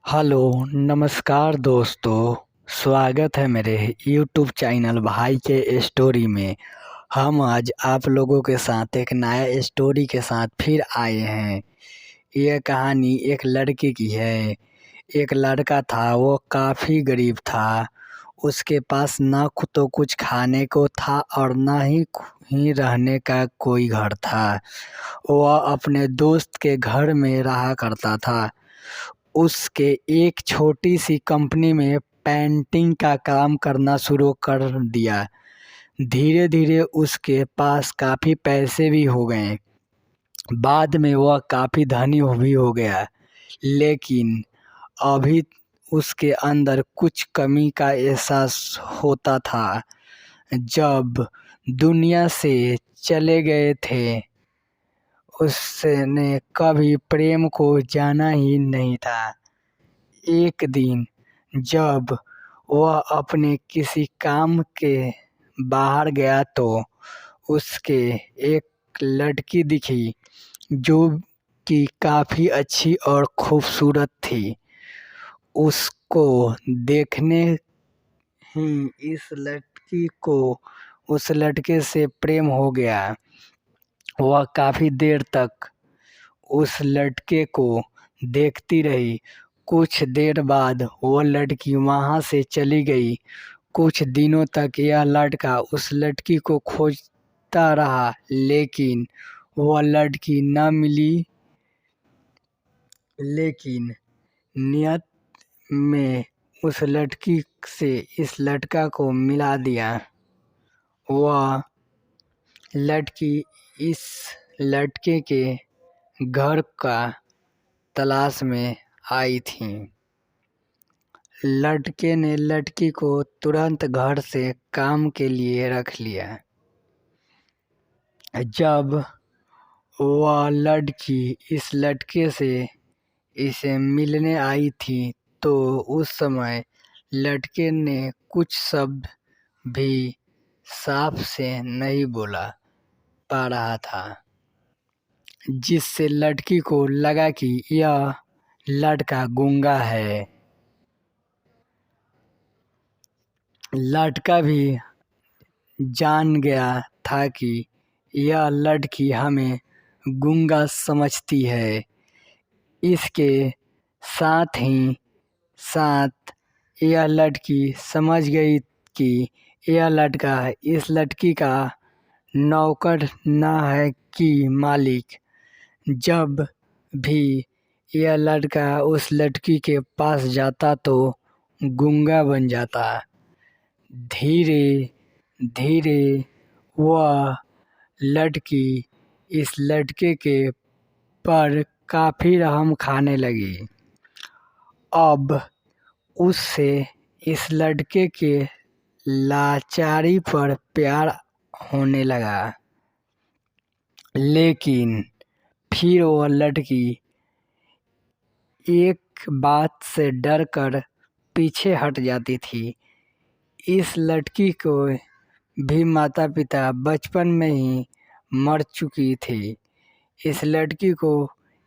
Hello, नमस्कार दोस्तों। स्वागत है मेरे यूट्यूब चैनल भाई के स्टोरी में। हम आज आप लोगों के साथ एक नया स्टोरी के साथ फिर आए हैं। यह कहानी एक लड़के की है। एक लड़का था, वो काफ़ी गरीब था। उसके पास ना तो कुछ खाने को था और ना ही रहने का कोई घर था। वह अपने दोस्त के घर में रहा करता था। उसके एक छोटी सी कंपनी में पेंटिंग का काम करना शुरू कर दिया। धीरे धीरे उसके पास काफ़ी पैसे भी हो गए। बाद में वह काफ़ी धनी भी हो गया, लेकिन अभी उसके अंदर कुछ कमी का एहसास होता था। जब दुनिया से चले गए थे, उसने कभी प्रेम को जाना ही नहीं था। एक दिन जब वह अपने किसी काम के बाहर गया तो उसके एक लड़की दिखी जो कि काफ़ी अच्छी और खूबसूरत थी। उसको देखने ही इस लड़की को उस लड़के से प्रेम हो गया। वह काफ़ी देर तक उस लड़के को देखती रही। कुछ देर बाद वो लड़की वहाँ से चली गई। कुछ दिनों तक यह लड़का उस लड़की को खोजता रहा, लेकिन वह लड़की न मिली। लेकिन नियत में उस लड़की से इस लड़का को मिला दिया। वह लड़की इस लड़के के घर का तलाश में आई थी। लड़के ने लड़की को तुरंत घर से काम के लिए रख लिया। जब वह लड़की इस लड़के से इसे मिलने आई थी तो उस समय लड़के ने कुछ शब्द भी साफ से नहीं बोला पा रहा था, जिससे लड़की को लगा कि यह लड़का गूंगा है। लड़का भी जान गया था कि यह लड़की हमें गूंगा समझती है। इसके साथ ही साथ यह लड़की समझ गई कि यह लड़का इस लड़की का नौकर ना है कि मालिक। जब भी यह लड़का उस लड़की के पास जाता तो गूंगा बन जाता। धीरे धीरे वह लड़की इस लड़के के पर काफ़ी रहम खाने लगी। अब उससे इस लड़के के लाचारी पर प्यार होने लगा। लेकिन फिर वह लड़की एक बात से डर कर पीछे हट जाती थी। इस लड़की को भी माता पिता बचपन में ही मर चुकी थी। इस लड़की को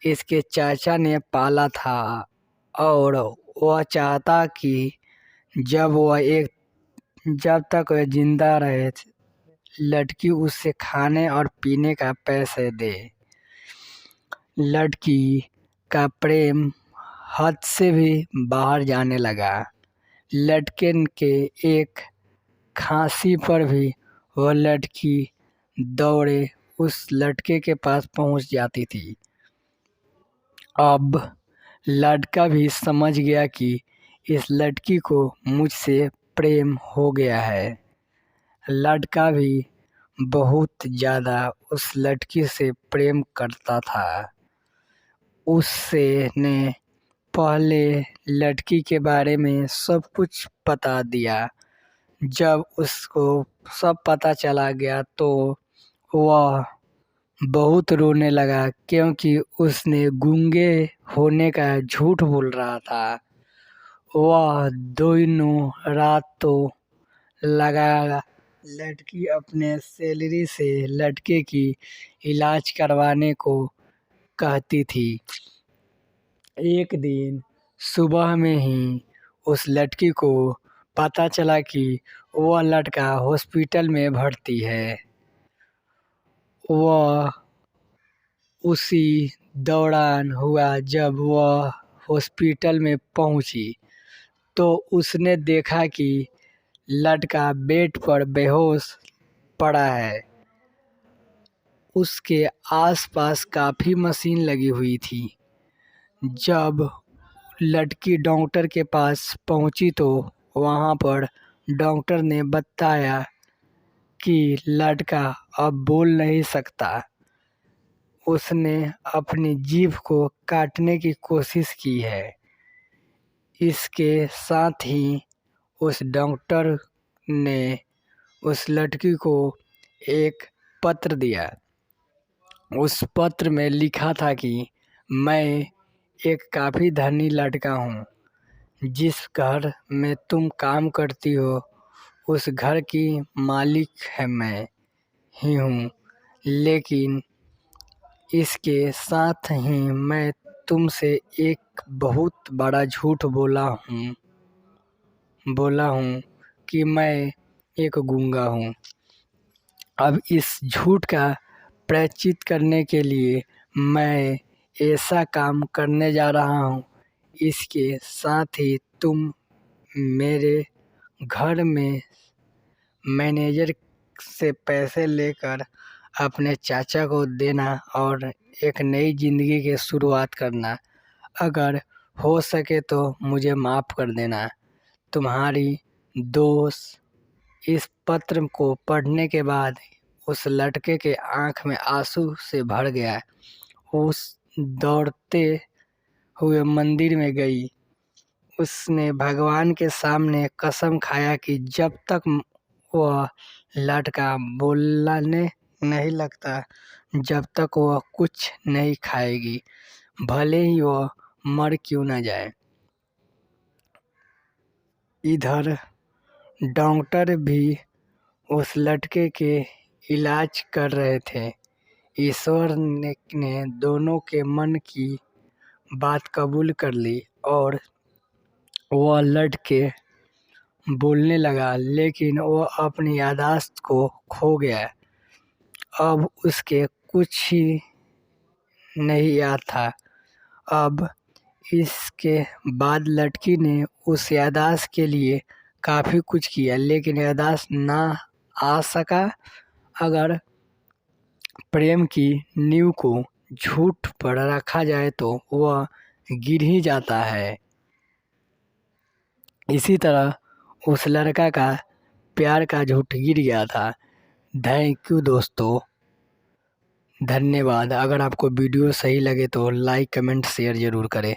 इसके चाचा ने पाला था और वह चाहता कि जब तक वह जिंदा रहे, लड़की उससे खाने और पीने का पैसे दे। लड़की का प्रेम हद से भी बाहर जाने लगा। लड़के के एक खांसी पर भी वह लड़की दौड़े उस लड़के के पास पहुंच जाती थी। अब लड़का भी समझ गया कि इस लड़की को मुझसे प्रेम हो गया है। लड़का भी बहुत ज़्यादा उस लड़की से प्रेम करता था। उससे ने पहले लड़की के बारे में सब कुछ बता दिया। जब उसको सब पता चला गया तो वह बहुत रोने लगा, क्योंकि उसने गूंगे होने का झूठ बोल रहा था। वह दोनों रातों लगा लड़की अपने सैलरी से लड़के की इलाज करवाने को कहती थी। एक दिन सुबह में ही उस लड़की को पता चला कि वह लड़का हॉस्पिटल में भर्ती है। वह उसी दौरान हुआ जब वह हॉस्पिटल में पहुंची तो उसने देखा कि लड़का बेड पर बेहोश पड़ा है। उसके आसपास काफ़ी मशीन लगी हुई थी। जब लड़की डॉक्टर के पास पहुंची तो वहां पर डॉक्टर ने बताया कि लड़का अब बोल नहीं सकता। उसने अपनी जीभ को काटने की कोशिश की है। इसके साथ ही उस डॉक्टर ने उस लड़की को एक पत्र दिया। उस पत्र में लिखा था कि मैं एक काफ़ी धनी लड़का हूँ। जिस घर में तुम काम करती हो उस घर की मालिक है मैं ही हूँ, लेकिन इसके साथ ही मैं तुमसे एक बहुत बड़ा झूठ बोला हूँ कि मैं एक गूंगा हूँ। अब इस झूठ का प्रायश्चित करने के लिए मैं ऐसा काम करने जा रहा हूँ। इसके साथ ही तुम मेरे घर में मैनेजर से पैसे लेकर अपने चाचा को देना और एक नई ज़िंदगी की शुरुआत करना। अगर हो सके तो मुझे माफ़ कर देना। तुम्हारी दोस्त। इस पत्र को पढ़ने के बाद उस लड़के के आँख में आंसू से भर गया। उस दौड़ते हुए मंदिर में गई। उसने भगवान के सामने कसम खाया कि जब तक वह लड़का बोलने नहीं लगता जब तक वह कुछ नहीं खाएगी, भले ही वह मर क्यों न जाए। इधर डॉक्टर भी उस लड़के के इलाज कर रहे थे। ईश्वर ने दोनों के मन की बात कबूल कर ली और वह लड़के बोलने लगा, लेकिन वह अपनी याददाश्त को खो गया। अब उसके कुछ ही नहीं याद था। अब इसके बाद लड़की ने उस याददाश्त के लिए काफ़ी कुछ किया, लेकिन याददाश्त ना आ सका। अगर प्रेम की नींव को झूठ पर रखा जाए तो वह गिर ही जाता है। इसी तरह उस लड़का का प्यार का झूठ गिर गया था। थैंक यू दोस्तों, धन्यवाद। अगर आपको वीडियो सही लगे तो लाइक कमेंट शेयर ज़रूर करें।